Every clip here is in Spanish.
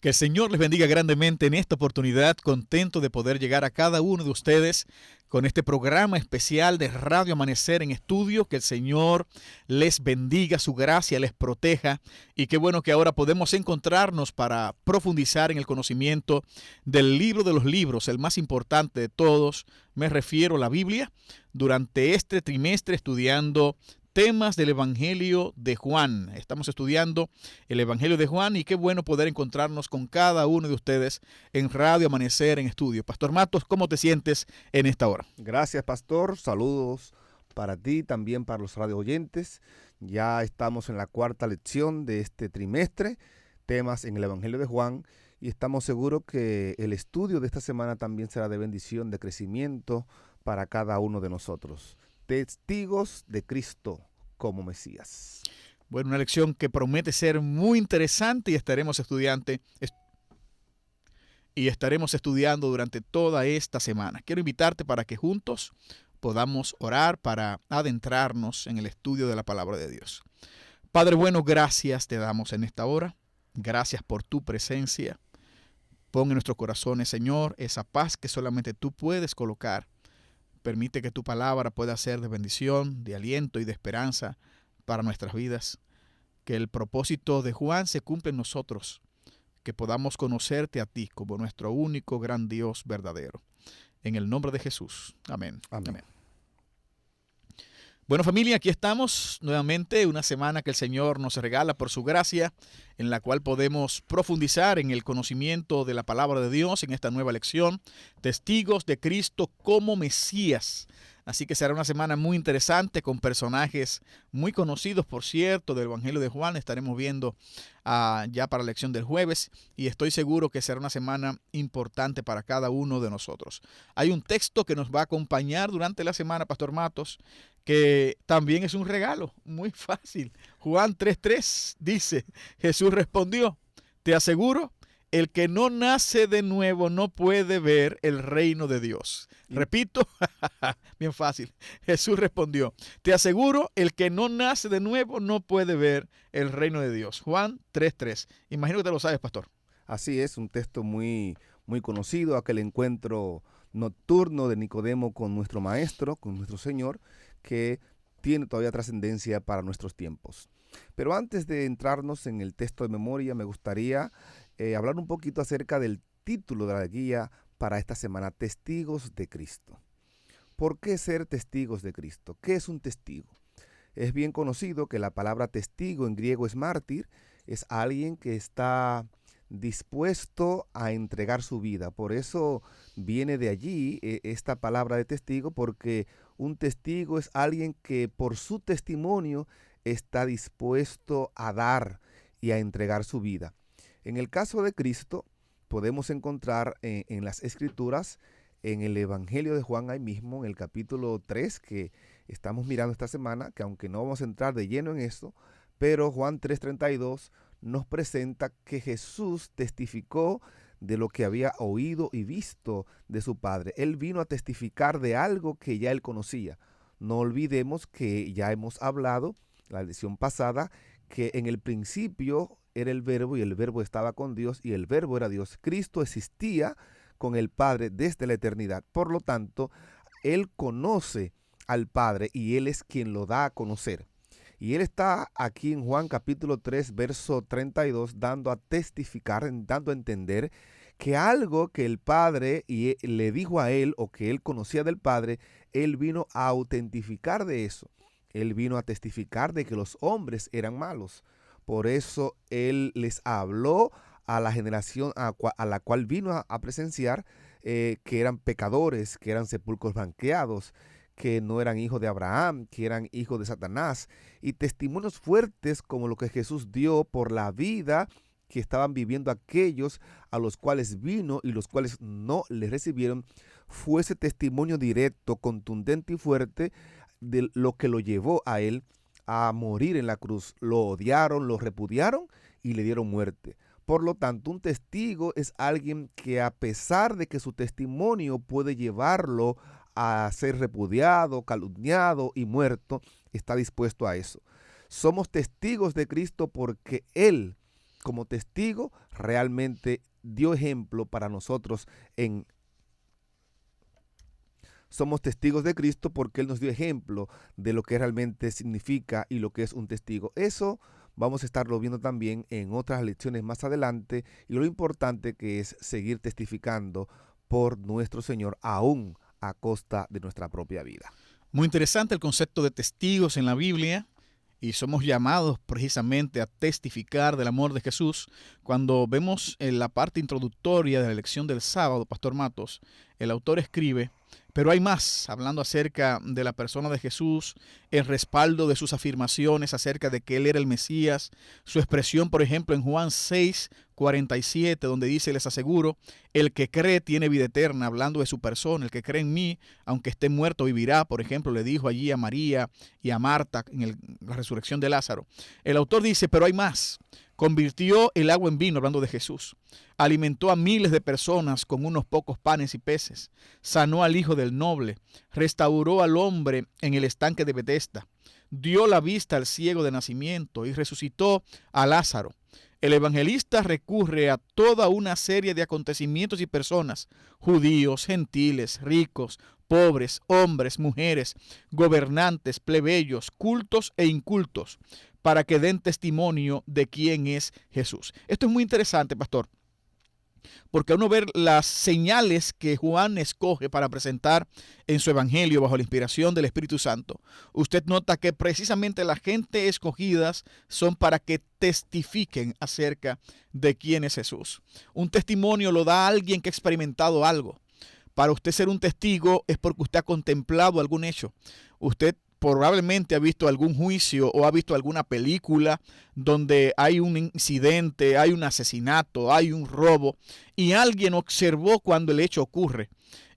Que el Señor les bendiga grandemente en esta oportunidad, contento de poder llegar a cada uno de ustedes con este programa especial de Radio Amanecer en Estudio. Que el Señor les bendiga, su gracia les proteja y qué bueno que ahora podemos encontrarnos para profundizar en el conocimiento del libro de los libros, el más importante de todos, me refiero a la Biblia, durante este trimestre estudiando temas del Evangelio de Juan. Estamos estudiando el Evangelio de Juan y qué bueno poder encontrarnos con cada uno de ustedes en Radio Amanecer en Estudio. Pastor Matos, ¿cómo te sientes en esta hora? Gracias, pastor. Saludos para ti, también para los radio oyentes. Ya estamos en la cuarta lección de este trimestre, temas en el Evangelio de Juan, y estamos seguros que el estudio de esta semana también será de bendición, de crecimiento para cada uno de nosotros. Testigos de Cristo como Mesías. Bueno, una lección que promete ser muy interesante y estaremos estudiando durante toda esta semana. Quiero invitarte para que juntos podamos orar para adentrarnos en el estudio de la palabra de Dios. Padre bueno, gracias te damos en esta hora. Gracias por tu presencia. Pon en nuestros corazones, Señor, esa paz que solamente tú puedes colocar. Permite que tu palabra pueda ser de bendición, de aliento y de esperanza para nuestras vidas. Que el propósito de Juan se cumpla en nosotros. Que podamos conocerte a ti como nuestro único gran Dios verdadero. En el nombre de Jesús. Amén. Amén. Amén. Bueno, familia, aquí estamos nuevamente, una semana que el Señor nos regala por su gracia, en la cual podemos profundizar en el conocimiento de la palabra de Dios en esta nueva lección, Testigos de Cristo como Mesías. Así que será una semana muy interesante con personajes muy conocidos, por cierto, del Evangelio de Juan. Estaremos viendo ya para la lección del jueves y estoy seguro que será una semana importante para cada uno de nosotros. Hay un texto que nos va a acompañar durante la semana, Pastor Matos, que también es un regalo muy fácil. Juan 3:3 dice, Jesús respondió, te aseguro, el que no nace de nuevo no puede ver el reino de Dios. Repito, bien fácil. Jesús respondió, te aseguro, el que no nace de nuevo no puede ver el reino de Dios. Juan 3:3. Imagino que te lo sabes, pastor. Así es, un texto muy conocido, aquel encuentro nocturno de Nicodemo con nuestro Maestro, con nuestro Señor, que tiene todavía trascendencia para nuestros tiempos. Pero antes de entrarnos en el texto de memoria, me gustaría hablar un poquito acerca del título de la guía para esta semana, Testigos de Cristo. ¿Por qué ser testigos de Cristo? ¿Qué es un testigo? Es bien conocido que la palabra testigo en griego es mártir, es alguien que está dispuesto a entregar su vida. Por eso viene de allí esta palabra de testigo, porque un testigo es alguien que por su testimonio está dispuesto a dar y a entregar su vida. En el caso de Cristo, podemos encontrar en las Escrituras, en el Evangelio de Juan ahí mismo, en el capítulo 3 que estamos mirando esta semana, que aunque no vamos a entrar de lleno en esto, pero Juan 3:32 nos presenta que Jesús testificó de lo que había oído y visto de su Padre. Él vino a testificar de algo que ya él conocía. No olvidemos que ya hemos hablado, la lección pasada, que en el principio era el Verbo y el Verbo estaba con Dios y el Verbo era Dios. Cristo existía con el Padre desde la eternidad. Por lo tanto, Él conoce al Padre y Él es quien lo da a conocer. Y Él está aquí en Juan capítulo 3, verso 32, dando a testificar, dando a entender que algo que el Padre le dijo a Él o que Él conocía del Padre, Él vino a autentificar de eso. Él vino a testificar de que los hombres eran malos. Por eso Él les habló a la generación a la cual vino a presenciar, que eran pecadores, que eran sepulcros blanqueados, que no eran hijos de Abraham, que eran hijos de Satanás, y testimonios fuertes como lo que Jesús dio por la vida que estaban viviendo aquellos a los cuales vino y los cuales no le recibieron, fue ese testimonio directo, contundente y fuerte de lo que lo llevó a él a morir en la cruz. Lo odiaron, lo repudiaron y le dieron muerte. Por lo tanto, un testigo es alguien que, a pesar de que su testimonio puede llevarlo a ser repudiado, calumniado y muerto, está dispuesto a eso. Somos testigos de Cristo porque Él como testigo realmente dio ejemplo para nosotros somos testigos de Cristo porque Él nos dio ejemplo de lo que realmente significa y lo que es un testigo. Eso vamos a estarlo viendo también en otras lecciones más adelante, y lo importante que es seguir testificando por nuestro Señor aún a costa de nuestra propia vida. Muy interesante el concepto de testigos en la Biblia, y somos llamados precisamente a testificar del amor de Jesús. Cuando vemos en la parte introductoria de la lección del sábado, Pastor Matos, el autor escribe: pero hay más, hablando acerca de la persona de Jesús, el respaldo de sus afirmaciones acerca de que Él era el Mesías, su expresión, por ejemplo, en Juan 6:47, donde dice: les aseguro, el que cree tiene vida eterna, hablando de su persona. El que cree en mí, aunque esté muerto, vivirá. Por ejemplo, le dijo allí a María y a Marta en la resurrección de Lázaro. El autor dice: pero hay más. Convirtió el agua en vino, hablando de Jesús. Alimentó a miles de personas con unos pocos panes y peces. Sanó al hijo del noble. Restauró al hombre en el estanque de Betesda. Dio la vista al ciego de nacimiento y resucitó a Lázaro. El evangelista recurre a toda una serie de acontecimientos y personas, judíos, gentiles, ricos, pobres, hombres, mujeres, gobernantes, plebeyos, cultos e incultos, para que den testimonio de quién es Jesús. Esto es muy interesante, pastor, porque a uno ver las señales que Juan escoge para presentar en su evangelio bajo la inspiración del Espíritu Santo, usted nota que precisamente la gente escogidas son para que testifiquen acerca de quién es Jesús. Un testimonio lo da alguien que ha experimentado algo. Para usted ser un testigo es porque usted ha contemplado algún hecho. Usted probablemente ha visto algún juicio o ha visto alguna película donde hay un incidente, hay un asesinato, hay un robo, y alguien observó cuando el hecho ocurre.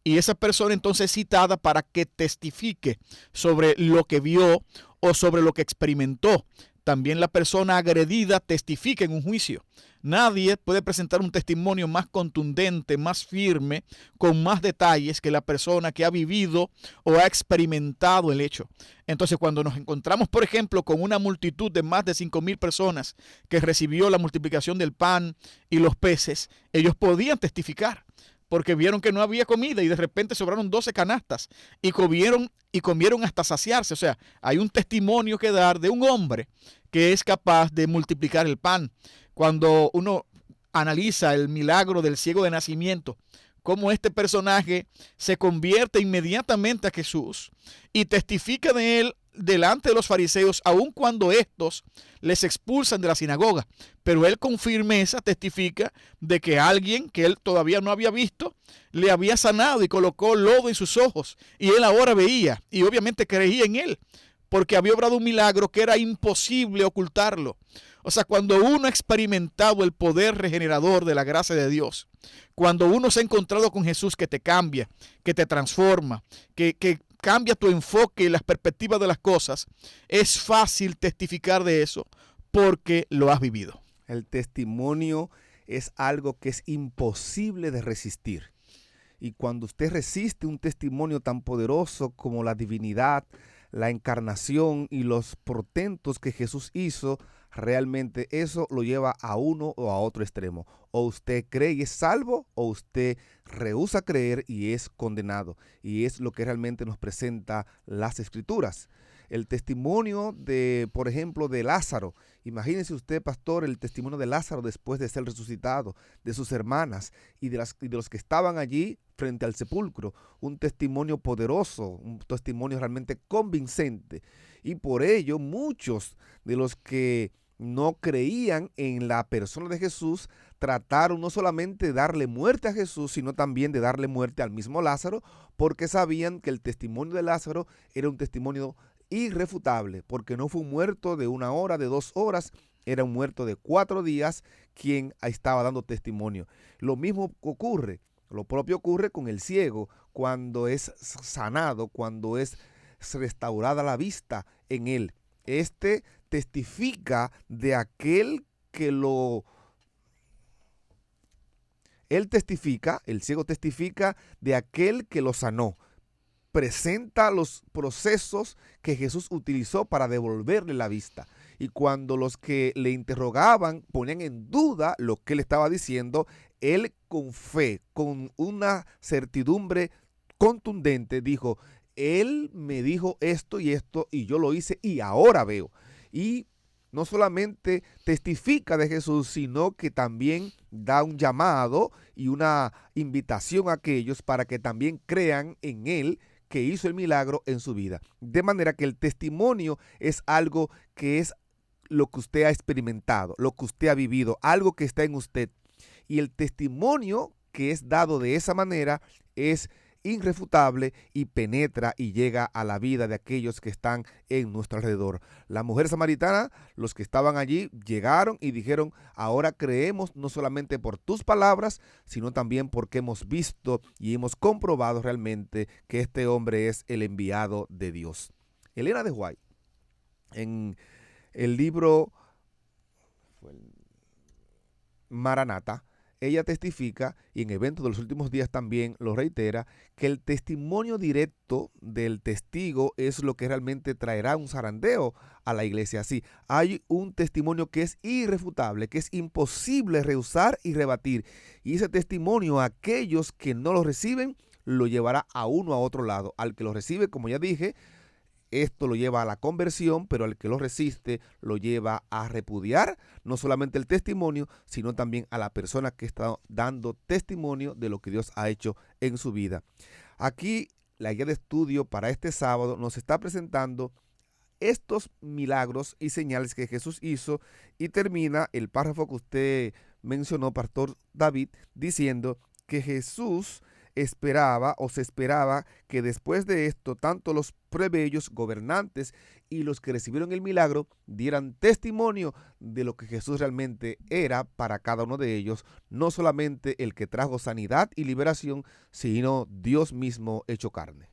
Y esa persona entonces es citada para que testifique sobre lo que vio o sobre lo que experimentó. También la persona agredida testifica en un juicio. Nadie puede presentar un testimonio más contundente, más firme, con más detalles que la persona que ha vivido o ha experimentado el hecho. Entonces, cuando nos encontramos, por ejemplo, con una multitud de más de 5,000 personas que recibió la multiplicación del pan y los peces, ellos podían testificar, porque vieron que no había comida y de repente sobraron 12 canastas y comieron hasta saciarse. O sea, hay un testimonio que dar de un hombre que es capaz de multiplicar el pan. Cuando uno analiza el milagro del ciego de nacimiento, cómo este personaje se convierte inmediatamente a Jesús y testifica de él delante de los fariseos, aun cuando estos les expulsan de la sinagoga. Pero él con firmeza testifica de que alguien que él todavía no había visto le había sanado y colocó lodo en sus ojos, y él ahora veía y obviamente creía en él, porque había obrado un milagro que era imposible ocultarlo. O sea, cuando uno ha experimentado el poder regenerador de la gracia de Dios, cuando uno se ha encontrado con Jesús que te cambia, que te transforma, que cambia tu enfoque y las perspectivas de las cosas, es fácil testificar de eso porque lo has vivido. El testimonio es algo que es imposible de resistir. Y cuando usted resiste un testimonio tan poderoso como la divinidad, la encarnación y los portentos que Jesús hizo, realmente eso lo lleva a uno o a otro extremo. O usted cree y es salvo, o usted rehúsa creer y es condenado. Y es lo que realmente nos presenta las Escrituras. El testimonio por ejemplo, de Lázaro. Imagínese usted, pastor, el testimonio de Lázaro después de ser resucitado, de sus hermanas y de los que estaban allí frente al sepulcro. Un testimonio poderoso, un testimonio realmente convincente. Y por ello, muchos de los que no creían en la persona de Jesús trataron no solamente de darle muerte a Jesús, sino también de darle muerte al mismo Lázaro, porque sabían que el testimonio de Lázaro era un testimonio irrefutable, porque no fue un muerto de 1 hora, de 2 horas, era un muerto de 4 días quien estaba dando testimonio. Lo mismo ocurre, lo propio ocurre con el ciego cuando es sanado, cuando es restaurada la vista en él. Este testifica de aquel que el ciego testifica de aquel que lo sanó. presenta los procesos que Jesús utilizó para devolverle la vista. Y cuando los que le interrogaban ponían en duda lo que él estaba diciendo, él con fe, con una certidumbre contundente, dijo: él me dijo esto y yo lo hice y ahora veo. Y no solamente testifica de Jesús, sino que también da un llamado y una invitación a aquellos para que también crean en él, que hizo el milagro en su vida. De manera que el testimonio es algo que es lo que usted ha experimentado, lo que usted ha vivido, algo que está en usted. Y el testimonio que es dado de esa manera es irrefutable y penetra y llega a la vida de aquellos que están en nuestro alrededor. La mujer samaritana, los que estaban allí, llegaron y dijeron: ahora creemos no solamente por tus palabras, sino también porque hemos visto y hemos comprobado realmente que este hombre es el enviado de Dios. Elena de White, en el libro Maranata, ella testifica, y en eventos de los últimos días también lo reitera, que el testimonio directo del testigo es lo que realmente traerá un zarandeo a la iglesia. Sí, hay un testimonio que es irrefutable, que es imposible rehusar y rebatir. Y ese testimonio, a aquellos que no lo reciben, lo llevará a uno a otro lado. Al que lo recibe, como ya dije, esto lo lleva a la conversión, pero al que lo resiste lo lleva a repudiar no solamente el testimonio, sino también a la persona que está dando testimonio de lo que Dios ha hecho en su vida. Aquí la guía de estudio para este sábado nos está presentando estos milagros y señales que Jesús hizo, y termina el párrafo que usted mencionó, Pastor David, diciendo que Jesús se esperaba que después de esto tanto los plebeyos, gobernantes y los que recibieron el milagro dieran testimonio de lo que Jesús realmente era para cada uno de ellos, no solamente el que trajo sanidad y liberación, sino Dios mismo hecho carne.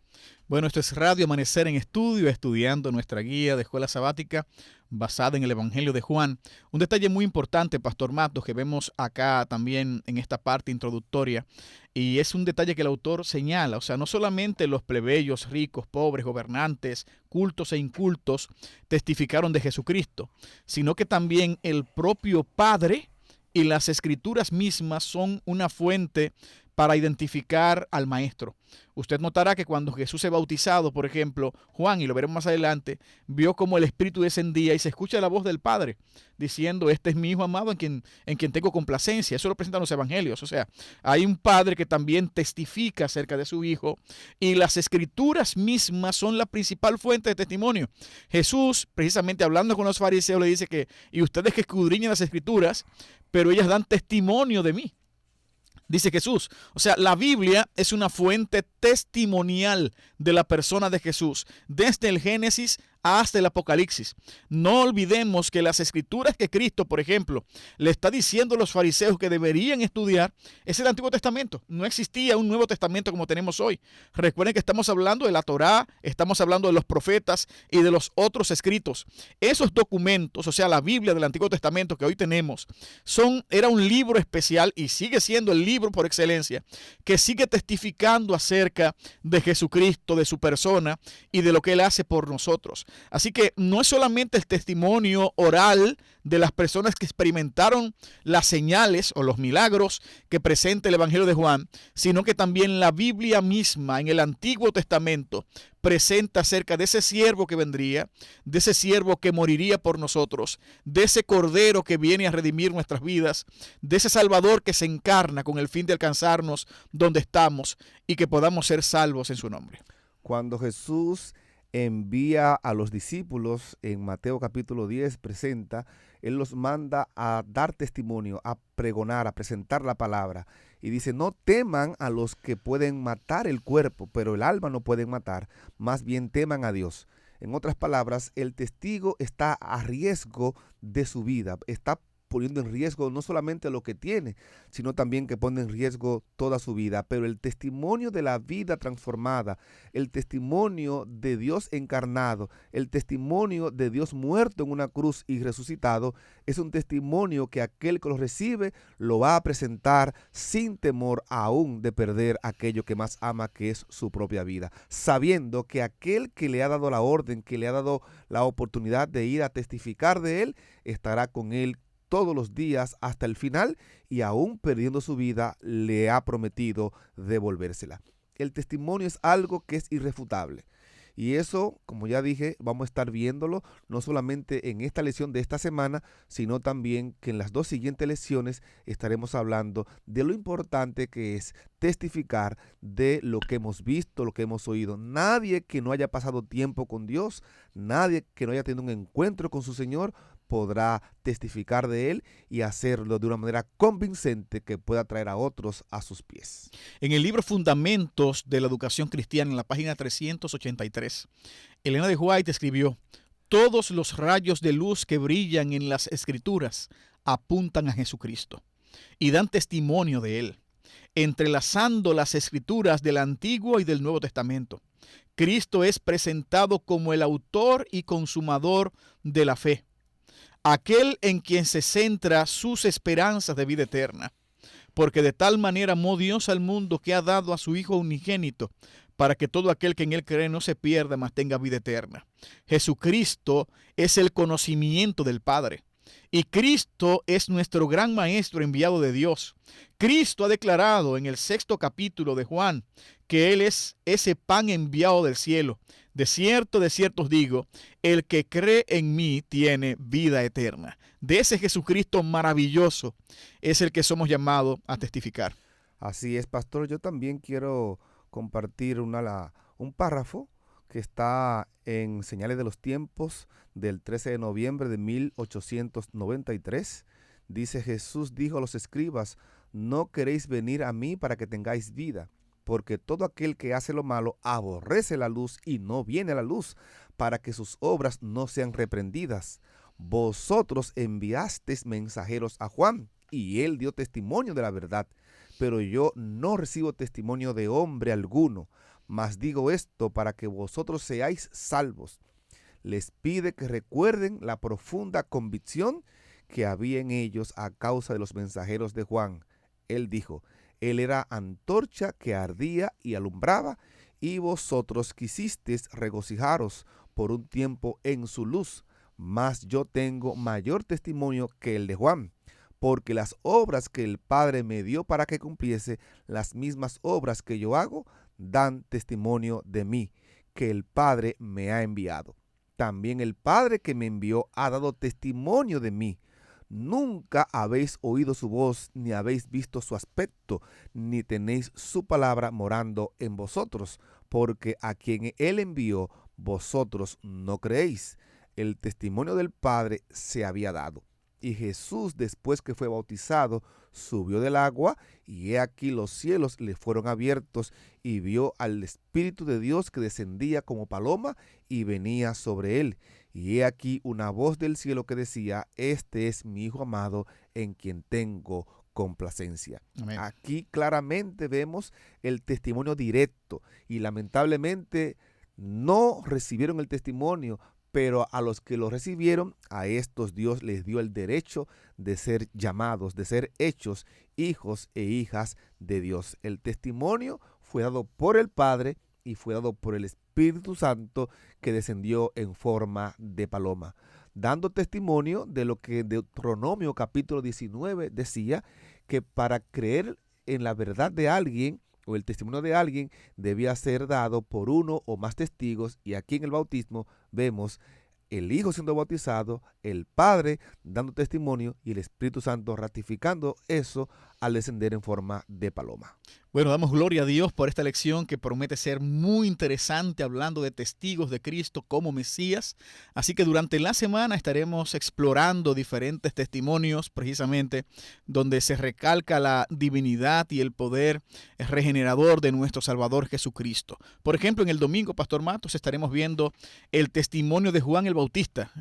Bueno, esto es Radio Amanecer en Estudio, estudiando nuestra guía de escuela sabática basada en el Evangelio de Juan. Un detalle muy importante, Pastor Matos, que vemos acá también en esta parte introductoria, y es un detalle que el autor señala. O sea, no solamente los plebeyos, ricos, pobres, gobernantes, cultos e incultos testificaron de Jesucristo, sino que también el propio Padre y las Escrituras mismas son una fuente para identificar al Maestro. Usted notará que cuando Jesús es bautizado, por ejemplo, Juan, y lo veremos más adelante, vio como el Espíritu descendía y se escucha la voz del Padre diciendo: este es mi Hijo amado en quien tengo complacencia. Eso lo presentan los evangelios. O sea, hay un Padre que también testifica acerca de su Hijo, y las Escrituras mismas son la principal fuente de testimonio. Jesús, precisamente hablando con los fariseos, le dice que: y ustedes que escudriñan las Escrituras, pero ellas dan testimonio de mí. Dice Jesús. O sea, la Biblia es una fuente testimonial de la persona de Jesús, desde el Génesis hasta el Apocalipsis. No olvidemos que las escrituras que Cristo, por ejemplo, le está diciendo a los fariseos que deberían estudiar es el Antiguo Testamento. No existía un Nuevo Testamento como tenemos hoy. Recuerden que estamos hablando de la Torá, estamos hablando de los profetas y de los otros escritos. Esos documentos, o sea, la Biblia del Antiguo Testamento que hoy tenemos, era un libro especial, y sigue siendo el libro por excelencia, que sigue testificando acerca de Jesucristo, de su persona y de lo que Él hace por nosotros. Así que no es solamente el testimonio oral de las personas que experimentaron las señales o los milagros que presenta el Evangelio de Juan, sino que también la Biblia misma en el Antiguo Testamento presenta acerca de ese siervo que vendría, de ese siervo que moriría por nosotros, de ese cordero que viene a redimir nuestras vidas, de ese Salvador que se encarna con el fin de alcanzarnos donde estamos y que podamos ser salvos en su nombre. Cuando Jesús envía a los discípulos en Mateo capítulo 10, Él los manda a dar testimonio, a pregonar, a presentar la palabra. Y dice: no teman a los que pueden matar el cuerpo, pero el alma no pueden matar, más bien teman a Dios. En otras palabras, el testigo está a riesgo de su vida, está poniendo en riesgo no solamente lo que tiene, sino también que pone en riesgo toda su vida. Pero el testimonio de la vida transformada, el testimonio de Dios encarnado, el testimonio de Dios muerto en una cruz y resucitado, es un testimonio que aquel que lo recibe lo va a presentar sin temor aún de perder aquello que más ama, que es su propia vida, sabiendo que aquel que le ha dado la orden, que le ha dado la oportunidad de ir a testificar de él, estará con él todos los días hasta el final, y aún perdiendo su vida le ha prometido devolvérsela. El testimonio es algo que es irrefutable. Y eso, como ya dije, vamos a estar viéndolo no solamente en esta lección de esta semana, sino también que en las 2 siguientes lecciones estaremos hablando de lo importante que es testificar de lo que hemos visto, lo que hemos oído. Nadie que no haya pasado tiempo con Dios, nadie que no haya tenido un encuentro con su Señor, podrá testificar de él y hacerlo de una manera convincente que pueda traer a otros a sus pies. En el libro Fundamentos de la Educación Cristiana, en la página 383, Elena de White escribió: todos los rayos de luz que brillan en las Escrituras apuntan a Jesucristo y dan testimonio de él, entrelazando las Escrituras del Antiguo y del Nuevo Testamento. Cristo es presentado como el autor y consumador de la fe, aquel en quien se centra sus esperanzas de vida eterna, porque de tal manera amó Dios al mundo que ha dado a su Hijo unigénito, para que todo aquel que en él cree no se pierda, mas tenga vida eterna. Jesucristo es el conocimiento del Padre, y Cristo es nuestro gran maestro enviado de Dios. Cristo ha declarado en el 6º capítulo de Juan que Él es ese pan enviado del cielo. De cierto os digo, el que cree en mí tiene vida eterna. De ese Jesucristo maravilloso es el que somos llamados a testificar. Así es, pastor. Yo también quiero compartir un párrafo que está en Señales de los Tiempos del 13 de noviembre de 1893. Dice: Jesús dijo a los escribas: no queréis venir a mí para que tengáis vida, porque todo aquel que hace lo malo aborrece la luz y no viene a la luz, para que sus obras no sean reprendidas. Vosotros enviasteis mensajeros a Juan, y él dio testimonio de la verdad, pero yo no recibo testimonio de hombre alguno, mas digo esto para que vosotros seáis salvos. Les pide que recuerden la profunda convicción que había en ellos a causa de los mensajeros de Juan. Él dijo: él era antorcha que ardía y alumbraba, y vosotros quisisteis regocijaros por un tiempo en su luz, mas yo tengo mayor testimonio que el de Juan, porque las obras que el Padre me dio para que cumpliese, las mismas obras que yo hago, dan testimonio de mí, que el Padre me ha enviado. También el Padre que me envió ha dado testimonio de mí. Nunca habéis oído su voz, ni habéis visto su aspecto, ni tenéis su palabra morando en vosotros, porque a quien él envió, vosotros no creéis. El testimonio del Padre se había dado. Y Jesús, después que fue bautizado, subió del agua, y he aquí los cielos le fueron abiertos, y vio al Espíritu de Dios que descendía como paloma y venía sobre él. Y he aquí una voz del cielo que decía: este es mi Hijo amado, en quien tengo complacencia. Amén. Aquí claramente vemos el testimonio directo, y lamentablemente no recibieron el testimonio, pero a los que lo recibieron, a estos Dios les dio el derecho de ser llamados, de ser hechos hijos e hijas de Dios. El testimonio fue dado por el Padre y fue dado por el Espíritu Santo, que descendió en forma de paloma, dando testimonio de lo que Deuteronomio capítulo 19 decía, que para creer en la verdad de alguien, o el testimonio de alguien, debía ser dado por uno o más testigos. Y aquí en el bautismo vemos el Hijo siendo bautizado, el Padre dando testimonio y el Espíritu Santo ratificando eso al descender en forma de paloma. Bueno, damos gloria a Dios por esta lección que promete ser muy interesante, hablando de testigos de Cristo como Mesías. Así que durante la semana estaremos explorando diferentes testimonios, precisamente donde se recalca la divinidad y el poder regenerador de nuestro Salvador Jesucristo. Por ejemplo, en el domingo, Pastor Matos, estaremos viendo el testimonio de Juan el Bautista,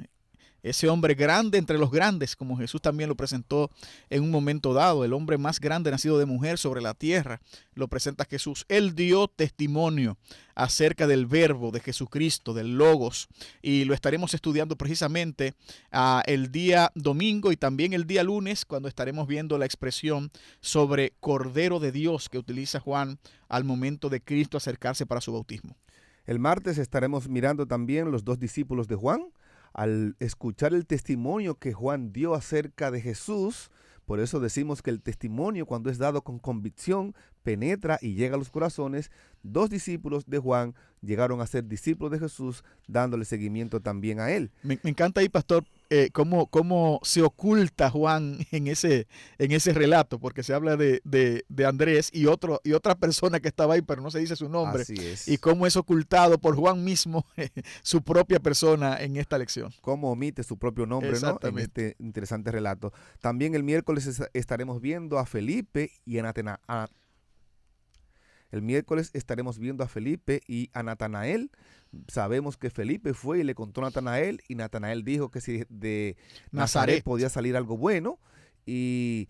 ese hombre grande entre los grandes, como Jesús también lo presentó en un momento dado, el hombre más grande nacido de mujer sobre la tierra, lo presenta Jesús. Él dio testimonio acerca del verbo de Jesucristo, del Logos, y lo estaremos estudiando precisamente el día domingo y también el día lunes, cuando estaremos viendo la expresión sobre Cordero de Dios que utiliza Juan al momento de Cristo acercarse para su bautismo. El martes estaremos mirando también los 2 discípulos de Juan. Al escuchar el testimonio que Juan dio acerca de Jesús, por eso decimos que el testimonio, cuando es dado con convicción, penetra y llega a los corazones. 2 discípulos de Juan llegaron a ser discípulos de Jesús, dándole seguimiento también a él. Me encanta ahí, pastor, cómo se oculta Juan en ese relato, porque se habla de Andrés y otra persona que estaba ahí, pero no se dice su nombre. Así es. Y cómo es ocultado por Juan mismo su propia persona en esta lección. Cómo omite su propio nombre, ¿no?, en este interesante relato. También el miércoles estaremos viendo a Felipe y a Natanael. El miércoles estaremos viendo a Felipe y a Natanael. Sabemos que Felipe fue y le contó a Natanael, y Natanael dijo que si de Nazaret podía salir algo bueno, y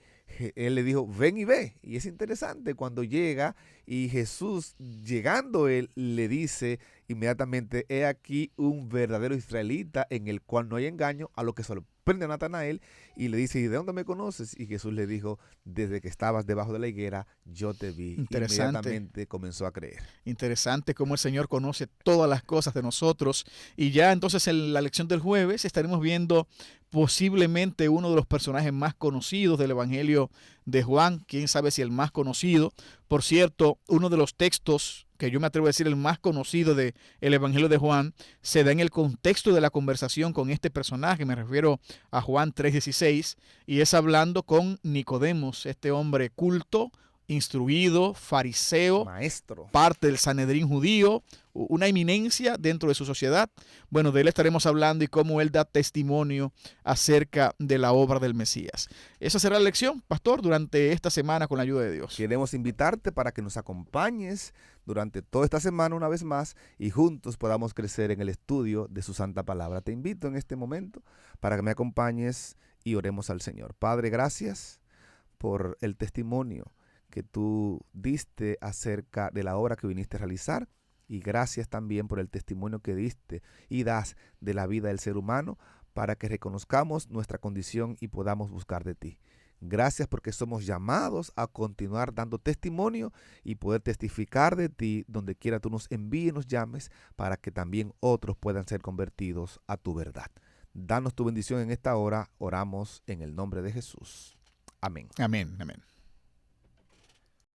él le dijo, ven y ve. Y es interesante cuando llega, y Jesús, llegando él, le dice inmediatamente, he aquí un verdadero israelita en el cual no hay engaño, a lo que sorprende a Natanael y le dice, ¿y de dónde me conoces? Y Jesús le dijo, desde que estabas debajo de la higuera, yo te vi. Inmediatamente comenzó a creer. Interesante cómo el Señor conoce todas las cosas de nosotros. Y ya entonces en la lección del jueves estaremos viendo posiblemente uno de los personajes más conocidos del Evangelio de Juan, quién sabe si el más conocido. Por cierto, uno de los textos que yo me atrevo a decir el más conocido del Evangelio de Juan se da en el contexto de la conversación con este personaje. Me refiero a Juan 3:16, y es hablando con Nicodemos, este hombre culto, instruido, fariseo, maestro, parte del Sanedrín judío, una eminencia dentro de su sociedad. Bueno, de él estaremos hablando y cómo él da testimonio acerca de la obra del Mesías. Esa será la lección, pastor, durante esta semana con la ayuda de Dios. Queremos invitarte para que nos acompañes durante toda esta semana una vez más y juntos podamos crecer en el estudio de su santa palabra. Te invito en este momento para que me acompañes y oremos al Señor. Padre, gracias por el testimonio que tú diste acerca de la obra que viniste a realizar, y gracias también por el testimonio que diste y das de la vida del ser humano, para que reconozcamos nuestra condición y podamos buscar de ti. Gracias porque somos llamados a continuar dando testimonio y poder testificar de ti donde quiera tú nos envíes y nos llames, para que también otros puedan ser convertidos a tu verdad. Danos tu bendición en esta hora, oramos en el nombre de Jesús. Amén. Amén, amén.